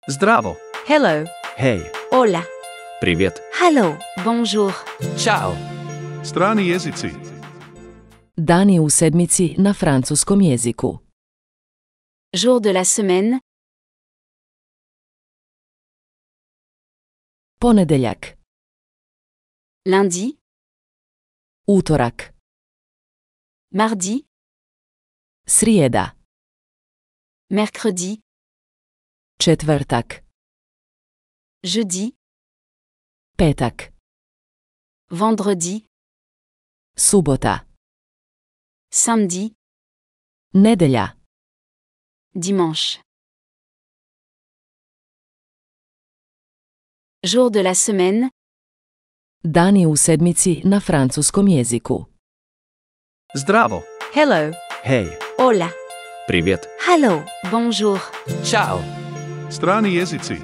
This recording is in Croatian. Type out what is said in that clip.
Zdravo. Hello. Hej. Hola. Привет. Hello. Bonjour. Ćao. Strani jezici. Dani u sedmici na francuskom jeziku. Jour de la semaine. Ponedeljak, Lundi. utorak, Mardi. srijeda, Mercredi. četvrtak, Jeudi. petak, Vendredi. subota, Samedi. nedjelja. Dimanche. Jour de la semaine. Dani u sedmici na francuskom jeziku. Zdravo. Hello. Hej. Hola. Привет. Hello. Bonjour. Ćao. Strani jezici.